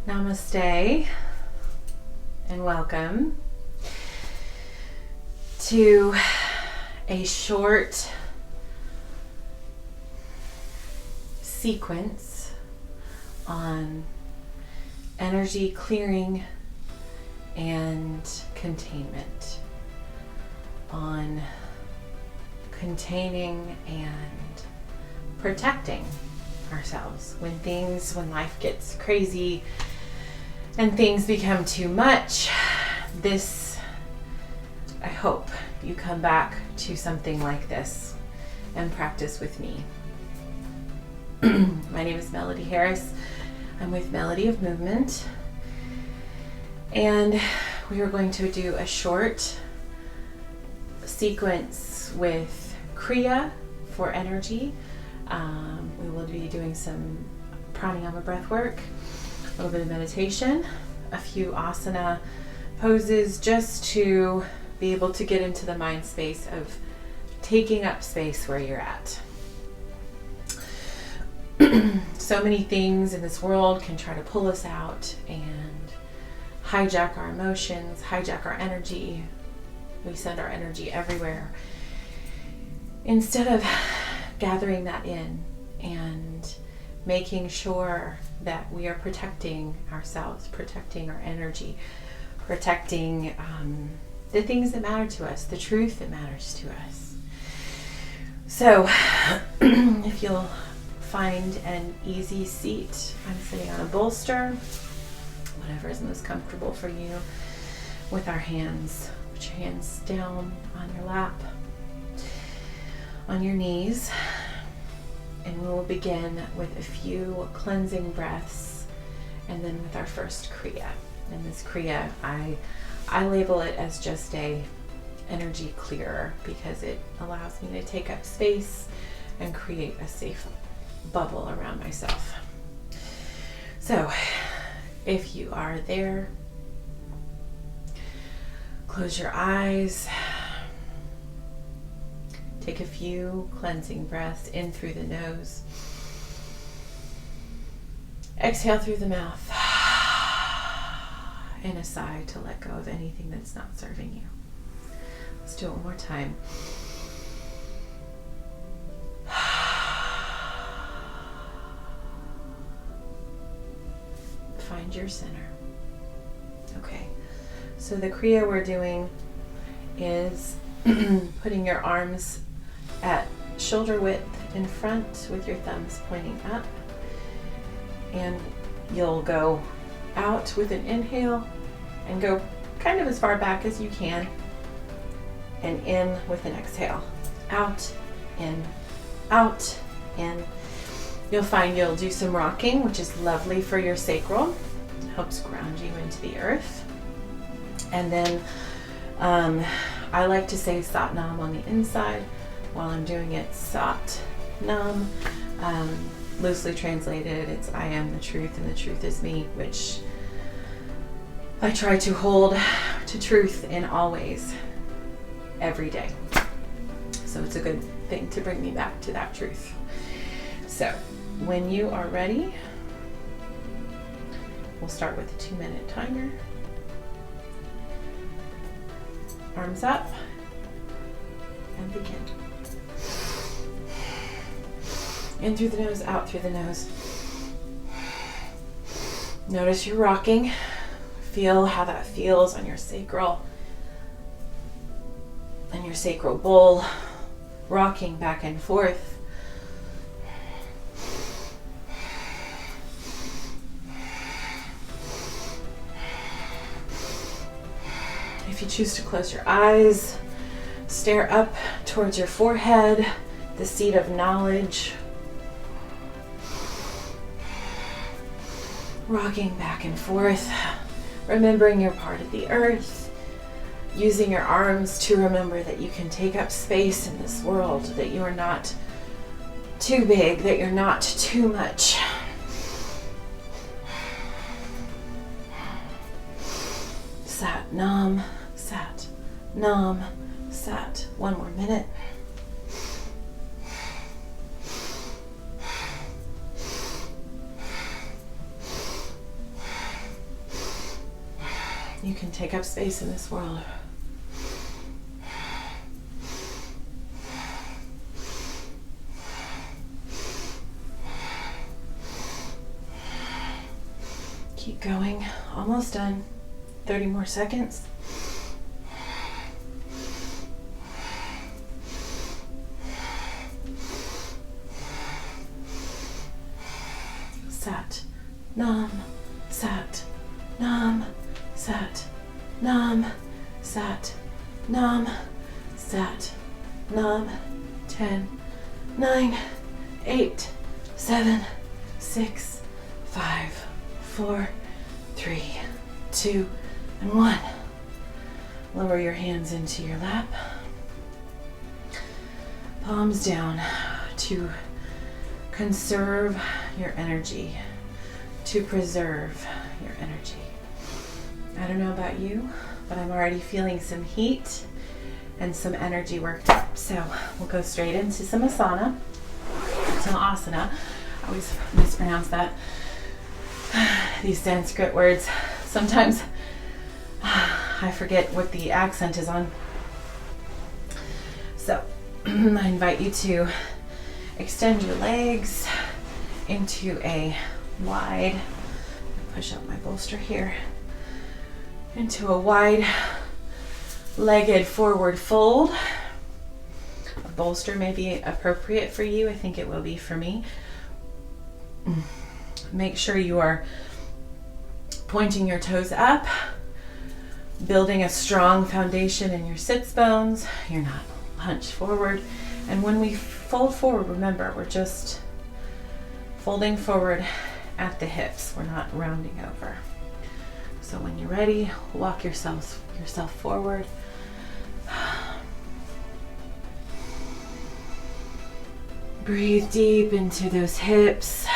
Namaste and welcome to a short sequence on energy clearing and containment, on containing and protecting ourselves when life gets crazy and things become too much. I hope you come back to something like this and practice with me. My name is Melody Harris. I'm with Melody of Movement, and we are going to do a short sequence with kriya for energy. We will be doing some pranayama breath work, a little bit of meditation, a few asana poses, just to be able to get into the mind space of taking up space where you're at. So many things in this world can try to pull us out and hijack our emotions, hijack our energy. We send our energy everywhere. Instead of gathering that in and making sure that we are protecting ourselves, protecting our energy, protecting the things that matter to us, the truth that matters to us. So if you'll find an easy seat, I'm sitting on a bolster, whatever is most comfortable for you, with our hands. Put your hands down on your lap, on your knees, and we will begin with a few cleansing breaths, and then with our first kriya. And this kriya, I label it as just a energy clearer, because it allows me to take up space and create a safe bubble around myself. So if you are there, close your eyes. Take a few cleansing breaths in through the nose. Exhale through the mouth. And a sigh to let go of anything that's not serving you. Let's do it one more time. Find your center. Okay, so the kriya we're doing is putting your arms at shoulder width in front with your thumbs pointing up, and you'll go out with an inhale and go kind of as far back as you can, and in with an exhale. Out, in, out, in. You'll find you'll do some rocking, which is lovely for your sacral. It helps ground you into the earth. And then I like to say Sat Nam on the inside while I'm doing it. Sat Nam. Loosely translated, it's I am the truth and the truth is me, which I try to hold to truth in all ways, every day. So it's a good thing to bring me back to that truth. So when you are ready, we'll start with a 2-minute timer. Arms up and begin. In through the nose, out through the nose. Notice you're rocking. Feel how that feels on your sacral and your sacral bowl, rocking back and forth. If you choose to close your eyes, stare up towards your forehead, the seat of knowledge. Rocking back and forth, remembering you're part of the earth, using your arms to remember that you can take up space in this world, that you are not too big, that you're not too much. Sat Nam, Sat Nam, Sat. One more minute. You can take up space in this world. Keep going. Almost done. 30 more seconds. Sat, nam, sat, nam, sat, nam, sat, nam, sat, nam. 10, 9, 8, 7, 6, 5, 4, 3, 2, and 1. Lower your hands into your lap. Palms down to conserve your energy, to preserve your energy. I don't know about you, but I'm already feeling some heat and some energy worked up. So we'll go straight into some asana, some asana. I always mispronounce that. These Sanskrit words. Sometimes I forget what the accent is on. So I invite you to extend your legs into a wide, push up my bolster here, into a wide legged forward fold. A bolster may be appropriate for you. I think it will be for me. Make sure you are pointing your toes up, building a strong foundation in your sits bones. You're not hunched forward. And when we fold forward, remember, we're just folding forward at the hips. We're not rounding over. So when you're ready, walk yourself forward. Breathe deep into those hips,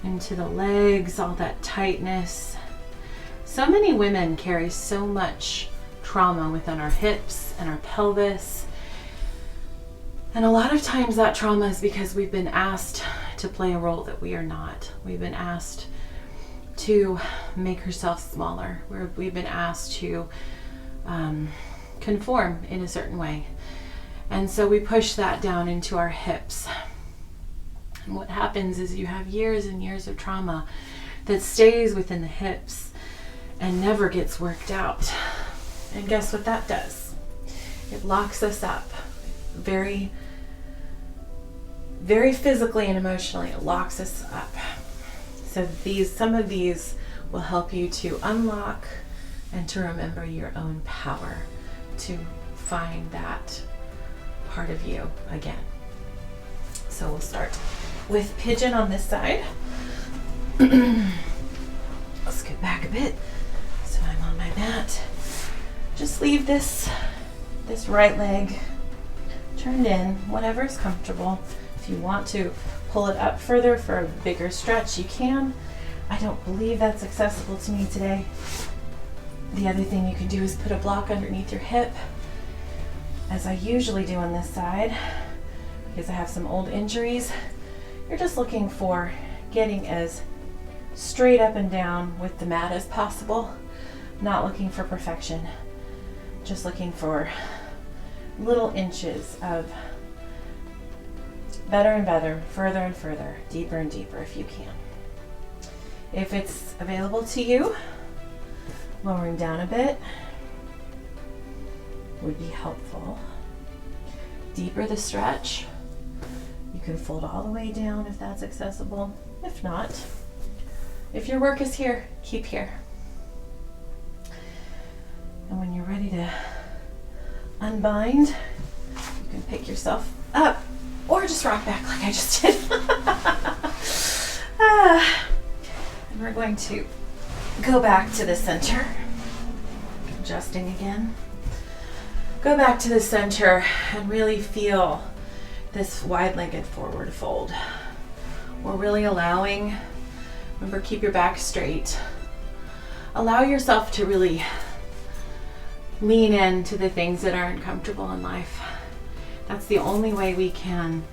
into the legs, all that tightness. So many women carry so much trauma within our hips and our pelvis. And a lot of times that trauma is because we've been asked to play a role that we are not. We've been asked to make ourselves smaller. We've been asked to conform in a certain way. And so we push that down into our hips. And what happens is you have years and years of trauma that stays within the hips and never gets worked out. And guess what that does? It locks us up very, very physically and emotionally. It locks us up. So some of these will help you to unlock and to remember your own power, to find that part of you again. So we'll start with pigeon on this side. I'll scoot back a bit so I'm on my mat. Just leave this right leg turned in, whatever is comfortable. If you want to pull it up further for a bigger stretch, you can. I don't believe that's accessible to me today. The other thing you can do is put a block underneath your hip, as I usually do on this side, because I have some old injuries. You're just looking for getting as straight up and down with the mat as possible, not looking for perfection, just looking for little inches of better and better, further and further, deeper and deeper if you can. If it's available to you, lowering down a bit would be helpful. Deeper the stretch, you can fold all the way down if that's accessible. If not, if your work is here, keep here. And when you're ready to unbind, you can pick yourself up or just rock back like I just did. And we're going to go back to the center. Adjusting again. Go back to the center and really feel this wide-legged forward fold. We're really allowing, remember, keep your back straight. Allow yourself to really lean into the things that are uncomfortable in life. That's the only way we can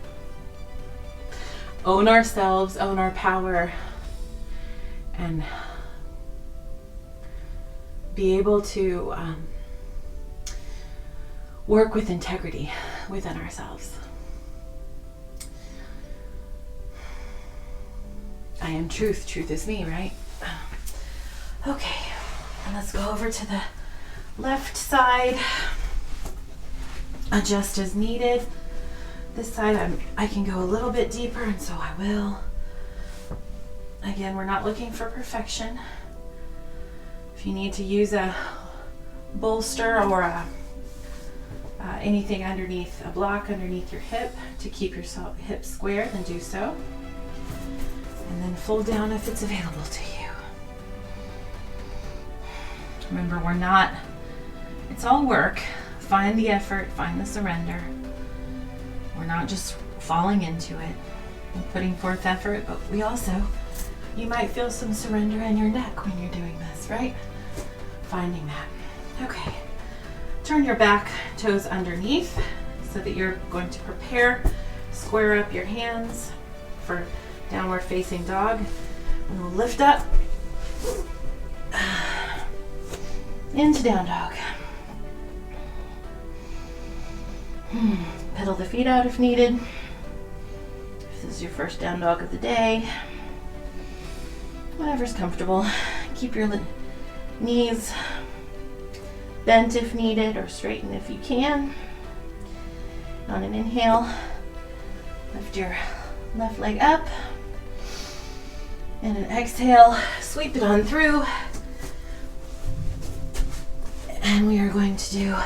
own ourselves, own our power, and be able to work with integrity within ourselves. I am truth. Truth is me, right? Okay, and let's go over to the left side. Adjust as needed. This side I can go a little bit deeper, and so I will. Again, we're not looking for perfection. If you need to use a bolster or anything underneath, a block underneath your hip to keep your hip square, then do so. And then fold down if it's available to you. Remember, it's all work. Find the effort, find the surrender. We're not just falling into it and putting forth effort, but you might feel some surrender in your neck when you're doing this, right? Finding that. Okay. Turn your back toes underneath so that you're going to prepare. Square up your hands for downward facing dog. And we'll lift up into down dog. Pedal the feet out if needed. If this is your first down dog of the day, whatever's comfortable. Keep your knees bent if needed, or straighten if you can. On an inhale, lift your left leg up. And an exhale, sweep it on through. And we are going to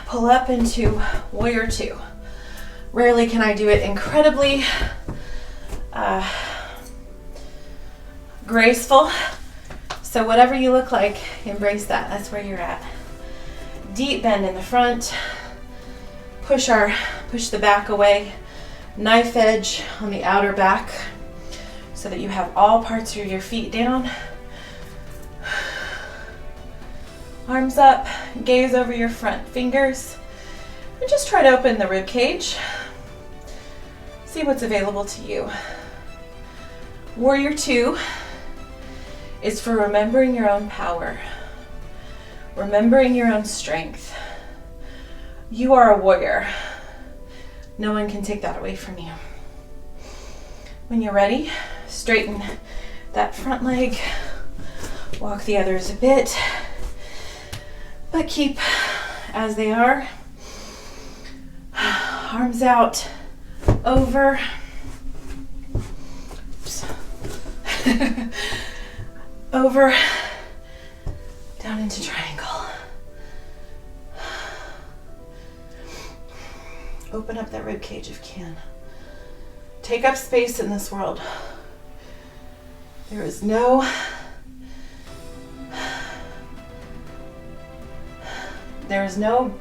pull up into warrior two. Rarely can I do it incredibly graceful. So whatever you look like, embrace that. That's where you're at. Deep bend in the front. Push the back away. Knife edge on the outer back so that you have all parts of your feet down. Arms up, gaze over your front fingers, and just try to open the rib cage. See what's available to you. Warrior two is for remembering your own power, remembering your own strength. You are a warrior. No one can take that away from you. When you're ready, straighten that front leg, walk the others a bit, but keep as they are. Arms out, over. Over, down into triangle. Open up that rib cage if you can. Take up space in this world. There is no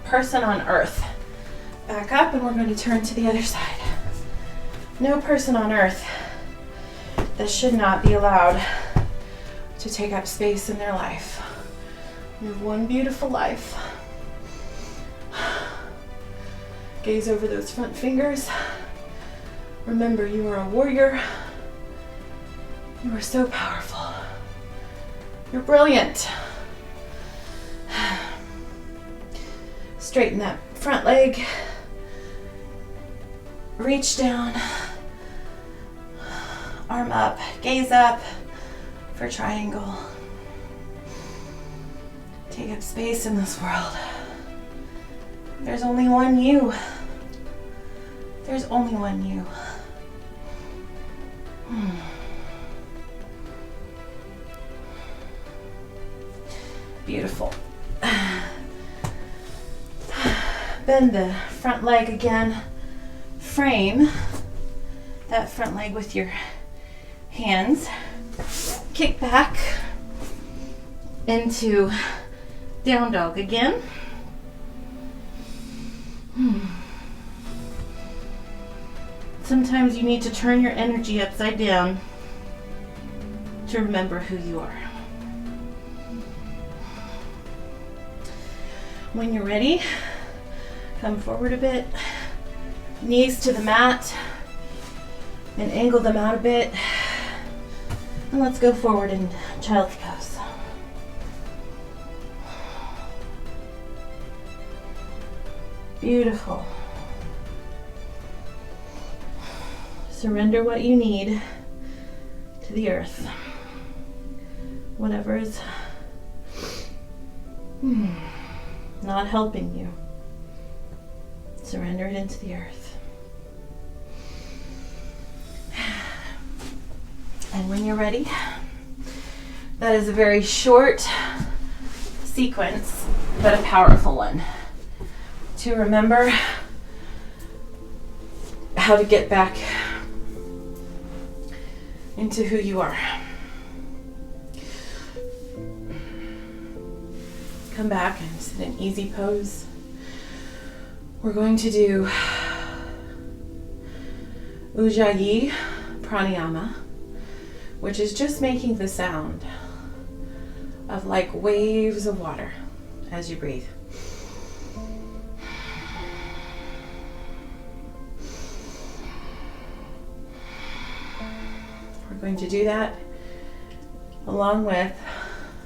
person on earth. Back up, and we're going to turn to the other side. No person on earth that should not be allowed to take up space in their life. You have one beautiful life. Gaze over those front fingers. Remember, you are a warrior. You are so powerful. You're brilliant. Straighten that front leg. Reach down. Arm up, gaze up for triangle. Take up space in this world. There's only one you. There's only one you. Beautiful. Bend the front leg again. Frame that front leg with your hands. Kick back into down dog again. Sometimes you need to turn your energy upside down to remember who you are. When you're ready, come forward a bit, knees to the mat, and angle them out a bit. And let's go forward in child's pose. Beautiful. Surrender what you need to the earth. Whatever is not helping you, surrender it into the earth. And when you're ready, that is a very short sequence, but a powerful one, to remember how to get back into who you are. Come back and sit in easy pose. We're going to do Ujjayi pranayama, which is just making the sound of like waves of water as you breathe. We're going to do that along with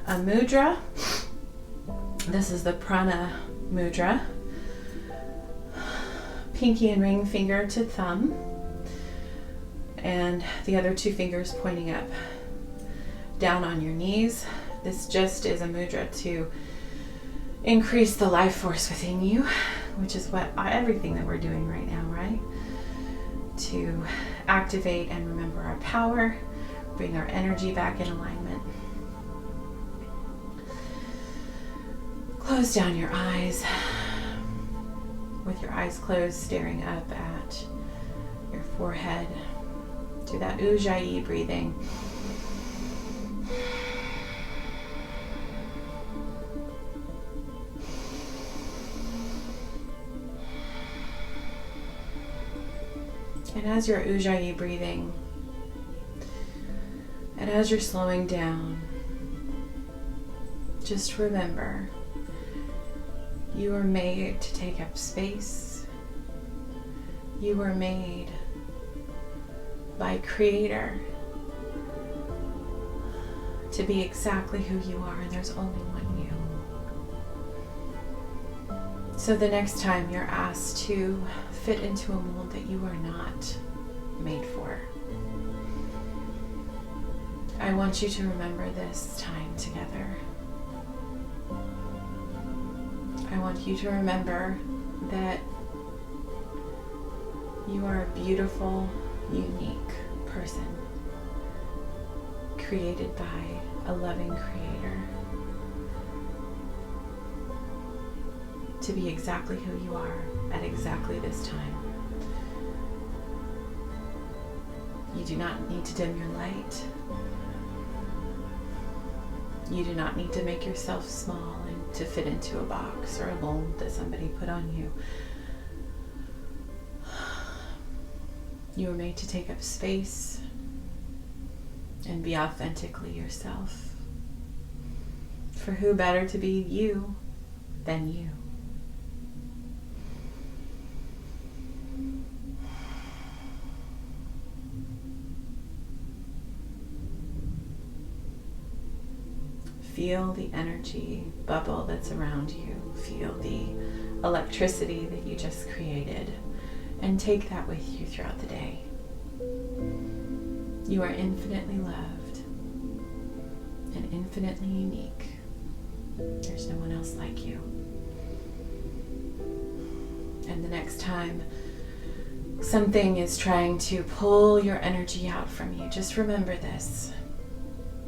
a mudra. This is the prana mudra. Pinky and ring finger to thumb, and the other two fingers pointing up, down on your knees. This just is a mudra to increase the life force within you, which is what everything that we're doing right now, right? To activate and remember our power, bring our energy back in alignment. Close down your eyes. With your eyes closed, staring up at your forehead. Do that Ujjayi breathing. And as you're Ujjayi breathing, and as you're slowing down, just remember, you are made to take up space. You were made by Creator to be exactly who you are, and there's only one you. So the next time you're asked to fit into a mold that you are not made for, I want you to remember this time together. I want you to remember that you are a beautiful, unique person, created by a loving Creator, to be exactly who you are at exactly this time. You do not need to dim your light. You do not need to make yourself small and to fit into a box or a mold that somebody put on you. You were made to take up space and be authentically yourself. For who better to be you than you? Feel the energy bubble that's around you. Feel the electricity that you just created, and take that with you throughout the day. You are infinitely loved and infinitely unique. There's no one else like you. And the next time something is trying to pull your energy out from you, just remember this.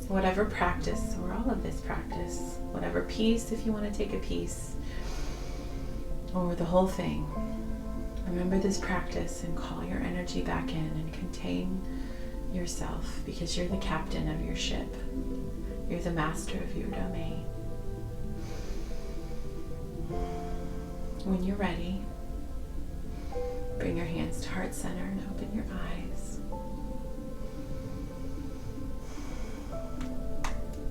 Whatever practice, or all of this practice, whatever piece, if you want to take a piece, or the whole thing, remember this practice and call your energy back in and contain yourself, because you're the captain of your ship. You're the master of your domain. When you're ready, bring your hands to heart center and open your eyes.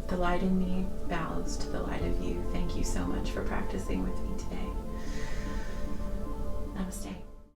The light in me bows to the light of you. Thank you so much for practicing with me today. Namaste.